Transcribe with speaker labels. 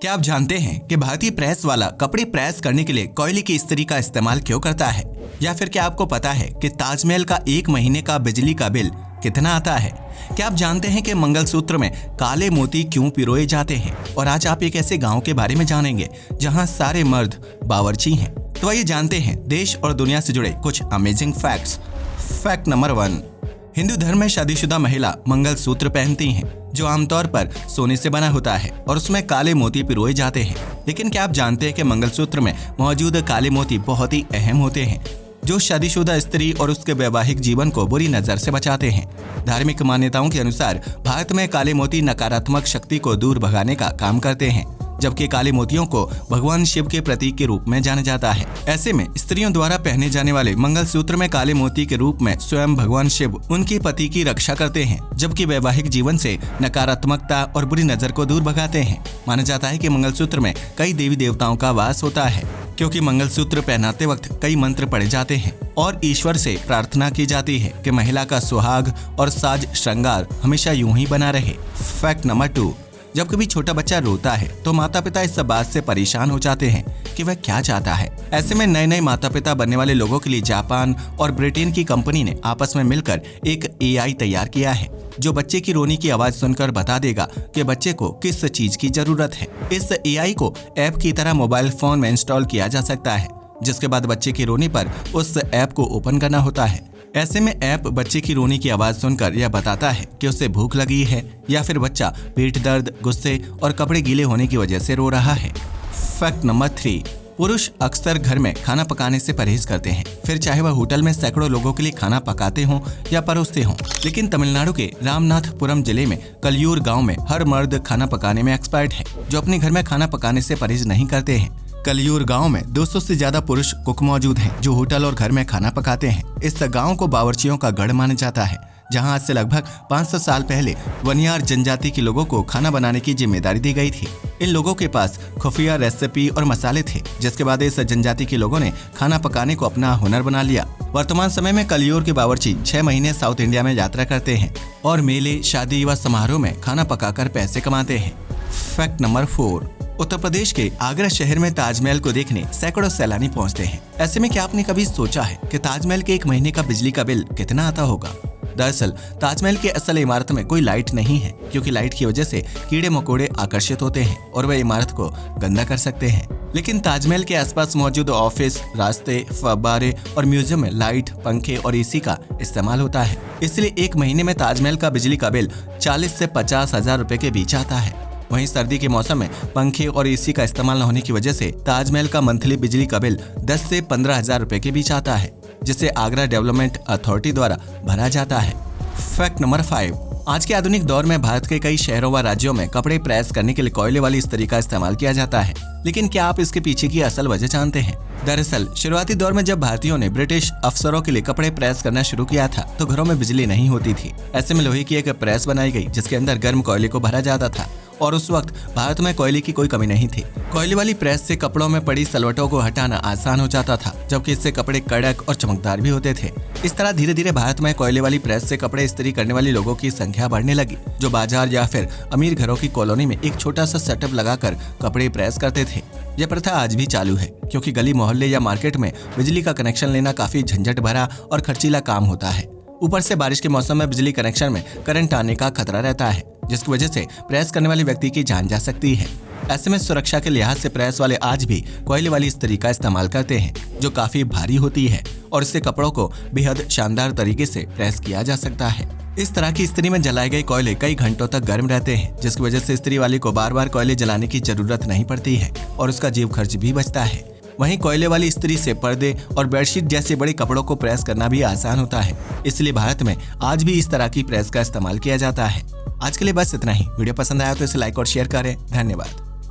Speaker 1: क्या आप जानते हैं कि भारतीय प्रेस वाला कपड़े प्रेस करने के लिए कोयले की इस्त्री का इस्तेमाल क्यों करता है? या फिर क्या आपको पता है कि ताजमहल का 1 महीने का बिजली का बिल कितना आता है? क्या आप जानते हैं कि मंगलसूत्र में काले मोती क्यों पिरोए जाते हैं? और आज आप एक ऐसे गांव के बारे में जानेंगे जहां सारे मर्द बावर्ची हैं। तो आइए जानते हैं देश और दुनिया से जुड़े कुछ amazing facts. Fact number 1, Hindu धर्म में शादीशुदा महिला मंगलसूत्र पहनती हैं, जो आमतौर पर सोने से बना होता है और उसमें काले मोती पिरोए जाते हैं। लेकिन क्या आप जानते हैं कि मंगलसूत्र में मौजूद काले मोती बहुत ही अहम होते हैं, जो शादीशुदा स्त्री और उसके वैवाहिक जीवन को बुरी नजर से बचाते हैं। धार्मिक मान्यताओं के अनुसार भारत में काले मोती नकारात्मक शक्ति को दूर भगाने का काम करते हैं, जबकि काले मोतियों को भगवान शिव के प्रतीक के रूप में जाना जाता है। ऐसे में स्त्रियों द्वारा पहने जाने वाले मंगलसूत्र में काले मोती के रूप में स्वयं भगवान शिव उनके पति की रक्षा करते हैं, जबकि वैवाहिक जीवन से नकारात्मकता और बुरी नजर को दूर भगाते हैं। माना जाता है कि मंगलसूत्र में कई देवी देवताओं का वास होता है, क्योंकि मंगलसूत्र पहनाते वक्त कई मंत्र पढ़े जाते हैं और ईश्वर से प्रार्थना की जाती है कि महिला का सुहाग और साज श्रृंगार हमेशा यूं ही बना रहे। फैक्ट नंबर 2, जब कभी छोटा बच्चा रोता है तो माता पिता इस बात से परेशान हो जाते हैं कि वह क्या चाहता है। ऐसे में नए माता पिता बनने वाले लोगों के लिए जापान और ब्रिटेन की कंपनी ने आपस में मिलकर एक AI तैयार किया है, जो बच्चे की रोने की आवाज सुनकर बता देगा कि बच्चे को किस चीज की जरूरत है। इस AI को ऐप की तरह मोबाइल फोन में इंस्टॉल किया जा सकता है, जिसके बाद बच्चे की रोने पर उस ऐप को ओपन करना होता है। ऐसे में ऐप बच्चे की रोने की आवाज सुनकर यह बताता है कि उसे भूख लगी है या फिर बच्चा पेट दर्द, गुस्से और कपड़े गीले होने की वजह से रो रहा है। फैक्ट नंबर 3, पुरुष अक्सर घर में खाना पकाने से परहेज करते हैं, फिर चाहे वह होटल में सैकड़ों लोगों के लिए खाना पकाते हों या परोसते हों। लेकिन तमिलनाडु के रामनाथपुरम जिले में कलियूर गांव में हर मर्द खाना पकाने में एक्सपर्ट है, जो अपने घर में खाना पकाने से परहेज नहीं करते हैं। कलियूर गांव में 200 से ज्यादा पुरुष कुक मौजूद हैं, जो होटल और घर में खाना पकाते हैं। इस गांव को बावर्चियों का गढ़ माना जाता है, जहां आज से लगभग 500 साल पहले वनियार जनजाति के लोगों को खाना बनाने की जिम्मेदारी दी गई थी। इन लोगों के पास खुफिया रेसिपी और मसाले थे, जिसके बाद इस जनजाति के लोगों ने खाना पकाने को अपना हुनर बना लिया। वर्तमान समय में कलियूर के बावर्ची 6 महीने साउथ इंडिया में यात्रा करते हैं और मेले, शादी व समारोह में खाना पकाकर पैसे कमाते हैं। फैक्ट नंबर 4, उत्तर प्रदेश के आगरा शहर में ताजमहल को देखने सैकड़ों सैलानी पहुंचते हैं। ऐसे में क्या आपने कभी सोचा है कि ताजमहल के 1 महीने का बिजली का बिल कितना आता होगा? दरअसल ताजमहल के असल इमारत में कोई लाइट नहीं है, क्योंकि लाइट की वजह से कीड़े मकोड़े आकर्षित होते हैं और वह इमारत को गंदा कर सकते हैं। लेकिन ताजमहल के आसपास मौजूद ऑफिस, रास्ते, फव्वारे और म्यूजियम में लाइट, पंखे और AC का इस्तेमाल होता है। इसलिए 1 महीने में ताजमहल का बिजली का बिल 40 से 50 हजार रुपए के बीच आता है। वहीं सर्दी के मौसम में पंखे और AC का इस्तेमाल न होने की वजह से ताजमहल का मंथली बिजली का बिल 10 से 15 हजार रुपए के बीच आता है, जिसे आगरा डेवलपमेंट अथॉरिटी द्वारा भरा जाता है। फैक्ट नंबर 5, आज के आधुनिक दौर में भारत के कई शहरों व राज्यों में कपड़े प्रेस करने के लिए कोयले वाली इस्त्री का इस्तेमाल किया जाता है। लेकिन क्या आप इसके पीछे की असल वजह जानते हैं? दरअसल शुरुआती दौर में जब भारतीयों ने ब्रिटिश अफसरों के लिए कपड़े प्रेस करना शुरू किया था, तो घरों में बिजली नहीं होती थी। ऐसे में लोहे की एक प्रेस बनाई गई, जिसके अंदर गर्म कोयले को भरा जाता था और उस वक्त भारत में कोयले की कोई कमी नहीं थी। कोयले वाली प्रेस से कपड़ों में पड़ी सलवटों को हटाना आसान हो जाता था, जबकि इससे कपड़े कड़क और चमकदार भी होते थे। इस तरह धीरे धीरे भारत में कोयले वाली प्रेस से कपड़े इस्त्री करने वाले लोगों की संख्या बढ़ने लगी, जो बाजार या फिर अमीर घरों की कॉलोनी में एक छोटा सा सेटअप लगाकर कपड़े प्रेस करते थे। यह प्रथा आज भी चालू है, क्योंकि गली मोहल्ले या मार्केट में बिजली का कनेक्शन लेना काफी झंझट भरा और खर्चीला काम होता है। ऊपर से बारिश के मौसम में बिजली कनेक्शन में करंट आने का खतरा रहता है, जिसकी वजह से प्रेस करने वाले व्यक्ति की जान जा सकती है। ऐसे में सुरक्षा के लिहाज से प्रेस वाले आज भी कोयले वाली इस्त्री का इस्तेमाल करते हैं, जो काफी भारी होती है और इससे कपड़ों को बेहद शानदार तरीके से प्रेस किया जा सकता है। इस तरह की इस्त्री में जलाए गए कोयले कई घंटों तक गर्म रहते हैं, जिसकी वजह से इस्त्री वाले को बार बार कोयले जलाने की जरूरत नहीं पड़ती है और उसका जेब खर्च भी बचता है। वहीं कोयले वाली इस्त्री से पर्दे और बेडशीट जैसे बड़े कपड़ों को प्रेस करना भी आसान होता है। इसलिए भारत में आज भी इस तरह की प्रेस का इस्तेमाल किया जाता है। आज के लिए बस इतना ही। वीडियो पसंद आया तो इसे लाइक और शेयर करें। धन्यवाद।